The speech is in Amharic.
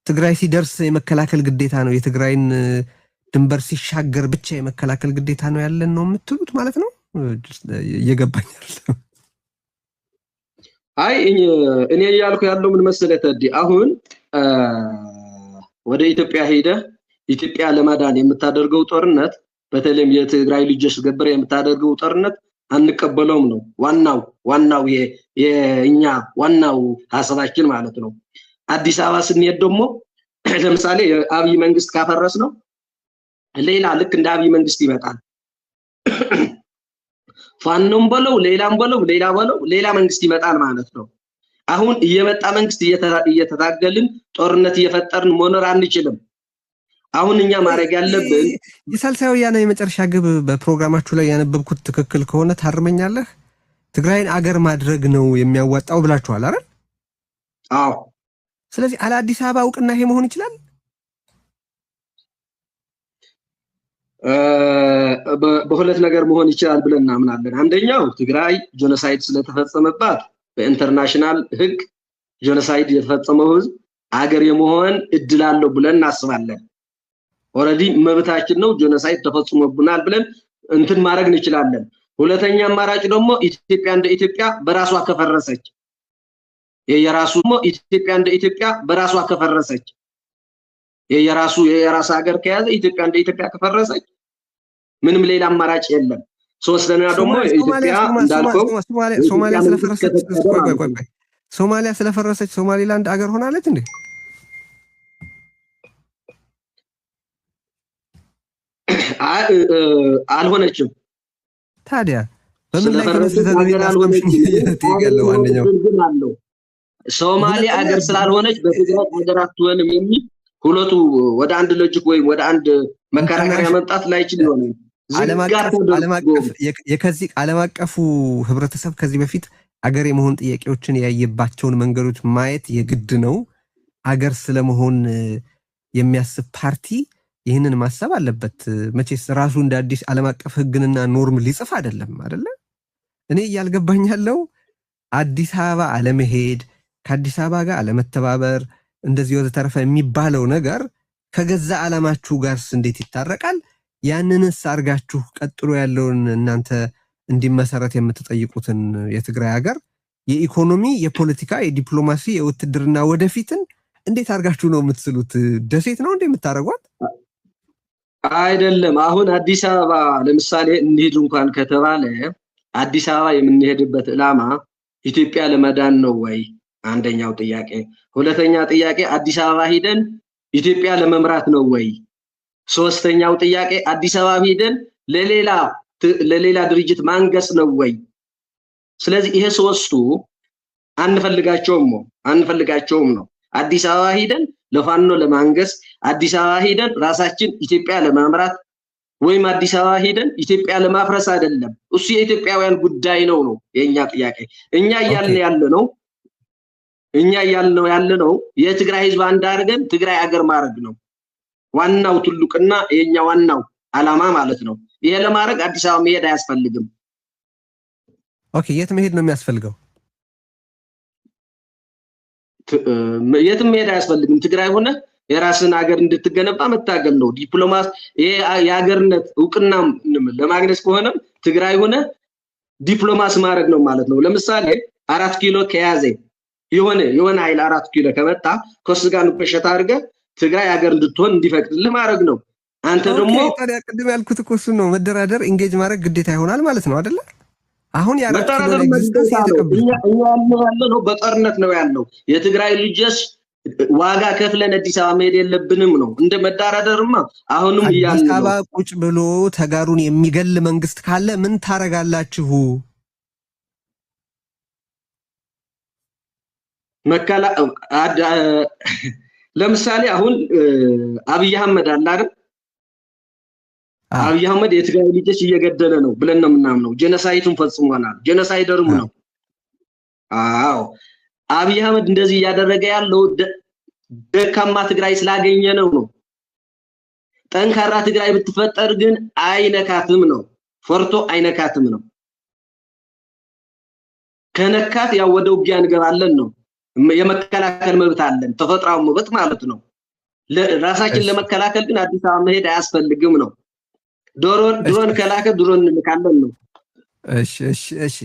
ትግራይ ሲደርስ የመከላከል ግዴታ ነው የትግራይን ድንበር ሲሻገር ብቻ የመከላከል ግዴታ ነው ያለን ነው የምትሉት ማለት ነው እየገባኛል አይ እኔ ያልኩ ያለው ምን መሰለህ ተዲ አሁን ወደ ኢትዮጵያ ሄደ ኢትዮጵያ ለማዳን የምታደርገው ጦርነት በተለይም የትግራይ ልጆች ገበረ የምታደርገው ጦርነት አንቀበለውም ነው ዋናው የኛ ዋናው ሐሳባችን ማለት ነው አዲስ አበባ ስንሄድ ደግሞ ለምሳሌ አብይ መንግስት ካፈረስ ነው ሌላ ልክ እንደ አብይ መንግስት ይመጣል ፋኖም በለው ሌላ መንግስት ይመጣል ማለት ነው አሁን እየመጣ መንግስት እየተታገልን ጦርነት እየፈጠርን መኖር አንችልም አሁን እኛ ማረግ ያለብን የሳልሳይ ወያነ የመጨረሻ ግብ በፕሮግራማችሁ ላይ ያነበብኩት ትክክል ከሆነ ታርመኛለህ ትግራይን አገር ማድረግ ነው የሚያዋጣው ብላችኋል አይደል አዎ ስለዚህ አለ አዲስ አበባ እውቅና ይሄ መሆን ይችላል በሁለት ነገር መሆን ይችላል ብለን እናምናለን አንደኛው ትግራይ ጄኖሳይድ ስለተፈጸመባት በኢንተርናሽናል ህግ ጄኖሳይድ የተፈጸመው ህዝብ አገር የመሆን እድል አለው ብለን እናስባለን ኦሬዲ መብታችን ነው ጄኖሳይድ ተፈጽሞብናል ብለን እንትን ማድረግ እንችላለን ሁለተኛ አማራጭ ደግሞ ኢትዮጵያ እንደ ኢትዮጵያ በራሷ ከፈረሰች የራሱ ኢትዮጵያ እንደ ኢትዮጵያ በራሷ ከፈረሰች የራስ ሀገር ከያዘ ኢትዮጵያ እንደ ኢትዮጵያ ከፈረሰች ምንም ሌላ አማራጭ የለም ሶስተኛ ደግሞ ኢትዮጵያ እንዳልከው ሶማሊያ ስለፈረሰች ሶማሊላንድ አገር ሆናለች እንዴ አልሆነችም ታዲያ በምን ላይ ተመስርተው አንደኛው ሶማሊያ አገር ስላልሆነች በትግራይ አገር አትሆንም የሚል ሁለቱ ወደ አንድ ሎጂክ ወይ ወደ አንድ መከራከሪያ መምጣት ላይችል ይሆናል ዓለም አቀፉ ህብረተሰብ ከዚህ በፊት አገር የመሆን ጥያቄዎችን ያየባቸውን መንገዶች ማየት የግድ ነው አገር ስለመሆን የሚያስብ ፓርቲ ይህንን ማሰብ አለበት መቼስ ራሱ እንደ አዲስ ዓለም አቀፍ ህግንና ኖርም ሊጽፍ አይደለም እኔ ያልገባኝ ያለው አዲስ አበባ አለመሄድ ከአዲስ አበባ ጋር አለመተባበር እንደዚህ ወዘተረፈ የሚባለው ነገር ከገዛ ዓላማችሁ ጋርስ እንዴት ይታረቃል ያንንስ አርጋችሁ ቀጥሎ ያለውን እናንተ እንዲመሰረት የምትጠይቁትን የትግራይ ሀገር የኢኮኖሚ የፖለቲካ የዲፕሎማሲ የውትድርና ወደፊትን እንዴት አርጋችሁ ነው የምትስሉት ደሴት ነው እንዴ የምታረጓት አይደለም አሁን አዲስ አበባ ለምሳሌ እንሂድ እንኳን ከተባለ አዲስ አበባ የምንሄድበት ዕላማ ኢትዮጵያ ለማዳን ነው ወይ አንደኛው ጥያቄ ሁለተኛ ጥያቄ አዲስ አበባ ሄደን ኢትዮጵያ ለመምራት ነው ወይ ሶስተኛው ጥያቄ አዲስ አበባ ሄደን ለሌላ ድርጅት ማንገስ ነው ወይ ስለዚህ ይሄ ሶስቱ አንፈልጋቸውም ነው አዲስ አበባ ሄደን ለፋኖ ለማንገስ አዲስ አበባ ሄደን ራሳችን ኢትዮጵያ ለማምራት ወይም አዲስ አበባ ሄደን ኢትዮጵያ ለማፍረስ አይደለም እሱ የኢትዮጵያውያን ጉዳይ ነው የኛ ጥያቄ እኛ ያልነው የትግራይ ህዝብ አንድ አድርገን ትግራይ አገር ማድረግ ነው ዋናው ትልቁና የኛ ዋናው ዓላማ ማለት ነው ይሄ ለማድረግ አዲስ አበባ መሄድ አያስፈልግም ኦኬ የት መሄድ ነው የሚያስፈልገው የትም መሄድ አያስፈልግም ትግራይ ሆነ የራስን ሀገር እንድትገነባ መታገል ነው ዲፕሎማሲ የሀገርነት ዕውቅና ለማግኘት ከሆነ ትግራይ ሆነ ዲፕሎማሲ ማድረግ ነው ማለት ነው ለምሳሌ 4 ኪሎ ከያዘ የሆነ ኃይል 4 ኪሎ ከመጣ ከሱ ጋር ንቆሸታ አድርገ ትግራይ ሀገር እንድትሆን እንዲፈቅድልህ ማድረግ ነው አንተ ደግሞ ታዲያ ቅድም ያልኩት እኮ እሱ ነው መደራደር ኢንጌጅ ማድረግ ግዴታ ይሆናል ማለት ነው አይደል አሁን መደራደር ያለው በጦርነት ነው ያለው የትግራይ ልጆች ዋጋ ከፍለን አዲስ አበባ መሄድ የለብንም ነው እንደ መደራደርማ አሁንም አዲስ አበባ ቁጭ ብሎ ተጋሩን የሚገል መንግስት ካለ ምን ታረጋላችሁ ለምሳሌ አሁን አብይ አህመድ አለ አይደል አብይ አህመድ የትግራይ ልጆች እየገደለ ነው ብለን ነው የምናምነው ጄኖሳይድን ፈጽሟል ጄኖሳይደርም ነው አዎ አብይ አህመድ እንደዚህ ያደረገ ያለው ደካማ ትግራይ ስላገኘ ነው ጠንካራ ትግራይ ብትፈጠር ግን አይነካትም ነው ፈርቶ አይነካትም ነው ከነካት ያው ወደ ውጊያ እንገባለን ነው የመከላከል መብት አለን ተፈጥሯዊ መብት ማለት ነው ራሳችን ለመከላከል ግን አዲስ አበባ መሄድ አያስፈልግም ነው። ድሮን ከላከ ድሮን እንልካለን ነው። እሺ